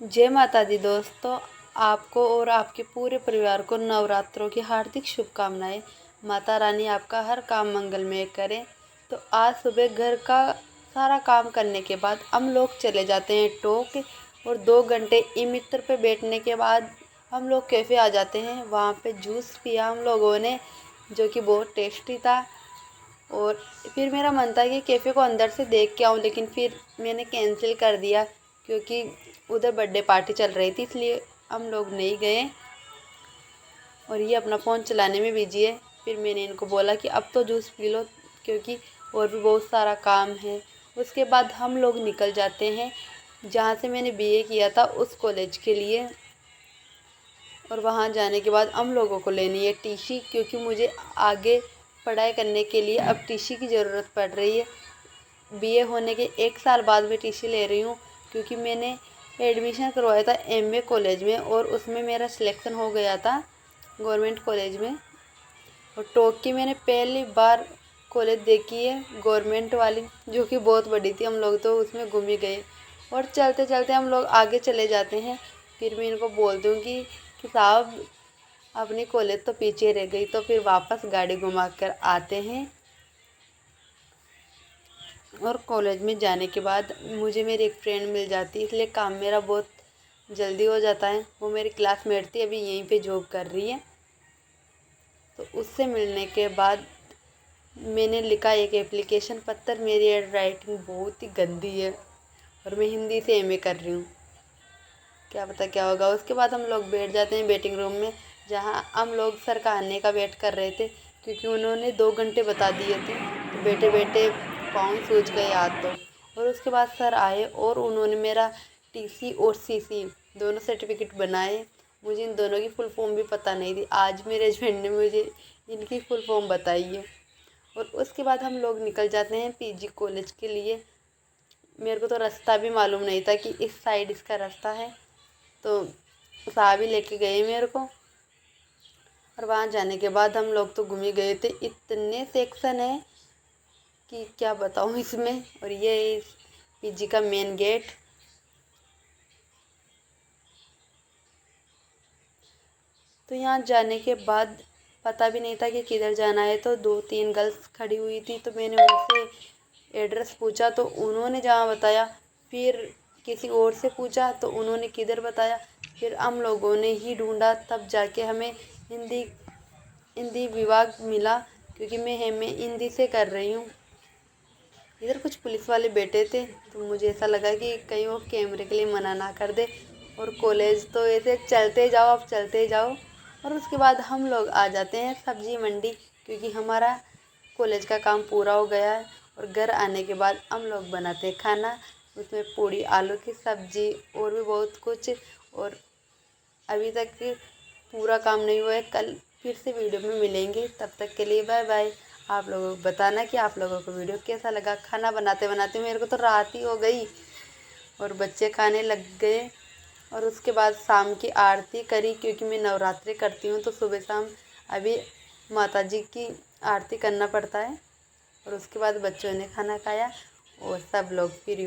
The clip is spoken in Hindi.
जय माता दी दोस्तों, आपको और आपके पूरे परिवार को नवरात्रों की हार्दिक शुभकामनाएं। माता रानी आपका हर काम मंगलमय करें। तो आज सुबह घर का सारा काम करने के बाद हम लोग चले जाते हैं टोक, और 2 घंटे ई मित्र पे बैठने के बाद हम लोग कैफ़े आ जाते हैं। वहाँ पे जूस पिया हम लोगों ने, जो कि बहुत टेस्टी था। और फिर मेरा मन था कि कैफ़े को अंदर से देख के आऊँ, लेकिन फिर मैंने कैंसिल कर दिया क्योंकि उधर बर्थडे पार्टी चल रही थी, इसलिए हम लोग नहीं गए। और ये अपना फ़ोन चलाने में बिजी है। फिर मैंने इनको बोला कि अब तो जूस पी लो, क्योंकि और भी बहुत सारा काम है। उसके बाद हम लोग निकल जाते हैं जहाँ से मैंने बीए किया था उस कॉलेज के लिए। और वहाँ जाने के बाद हम लोगों को लेनी है टीसी, क्योंकि मुझे आगे पढ़ाई करने के लिए अब टीसी की ज़रूरत पड़ रही है। बीए होने के 1 साल बाद मैं टीसी ले रही हूँ, क्योंकि मैंने एडमिशन करवाया था एमए कॉलेज में और उसमें मेरा सिलेक्शन हो गया था गवर्नमेंट कॉलेज में। और टोक की मैंने पहली बार कॉलेज देखी है गवर्नमेंट वाली, जो कि बहुत बड़ी थी। हम लोग तो उसमें घूम ही गए और चलते चलते हम लोग आगे चले जाते हैं। फिर मैं इनको बोलती हूँ कि साहब, अपनी कॉलेज तो पीछे रह गई। तो फिर वापस गाड़ी घुमा कर आते हैं। और कॉलेज में जाने के बाद मुझे मेरी एक फ्रेंड मिल जाती है, इसलिए काम मेरा बहुत जल्दी हो जाता है। वो मेरी क्लासमेट थी, अभी यहीं पे जॉब कर रही है। तो उससे मिलने के बाद मैंने लिखा एक एप्लीकेशन पत्र। मेरी राइटिंग बहुत ही गंदी है और मैं हिंदी से एमए कर रही हूँ, क्या पता क्या होगा। उसके बाद हम लोग बैठ जाते हैं वेटिंग रूम में, जहाँ हम लोग सर का आने का वेट कर रहे थे, क्योंकि उन्होंने 2 घंटे बता दिए थे। तो बैठे बैठे पाँव सूज गए आज तो। और उसके बाद सर आए और उन्होंने मेरा टीसी और सीसी दोनों सर्टिफिकेट बनाए। मुझे इन दोनों की फुल फॉर्म भी पता नहीं थी। आज मेरे हस्बैंड ने मुझे इनकी फुल फॉर्म बताई है। और उसके बाद हम लोग निकल जाते हैं पीजी कॉलेज के लिए। मेरे को तो रास्ता भी मालूम नहीं था कि इस साइड इसका रास्ता है, तो साहब ही लेके गए मेरे को। और वहाँ जाने के बाद हम लोग तो घूम ही गए थे। इतने सेक्शन है कि क्या बताऊँ इसमें। और ये इस पीजी का मेन गेट। तो यहाँ जाने के बाद पता भी नहीं था कि किधर जाना है। तो 2-3 गर्ल्स खड़ी हुई थी, तो मैंने उनसे एड्रेस पूछा तो उन्होंने जहाँ बताया। फिर किसी और से पूछा तो उन्होंने किधर बताया। फिर हम लोगों ने ही ढूंढा, तब जाके हमें हिंदी हिंदी विभाग मिला, क्योंकि मैं हिंदी से कर रही हूँ। इधर कुछ पुलिस वाले बैठे थे, तो मुझे ऐसा लगा कि कहीं वो कैमरे के लिए मना ना कर दे। और कॉलेज तो ऐसे चलते जाओ, अब चलते जाओ। और उसके बाद हम लोग आ जाते हैं सब्जी मंडी, क्योंकि हमारा कॉलेज का काम पूरा हो गया है। और घर आने के बाद हम लोग बनाते हैं खाना, उसमें पूड़ी आलू की सब्जी और भी बहुत कुछ। और अभी तक पूरा काम नहीं हुआ है। कल फिर से वीडियो में मिलेंगे, तब तक के लिए बाय बाय। आप लोगों को बताना कि आप लोगों को वीडियो कैसा लगा। खाना बनाते बनाते मेरे को तो रात ही हो गई और बच्चे खाने लग गए। और उसके बाद शाम की आरती करी, क्योंकि मैं नवरात्रि करती हूँ तो सुबह शाम अभी माता जी की आरती करना पड़ता है। और उसके बाद बच्चों ने खाना खाया और सब लोग फिर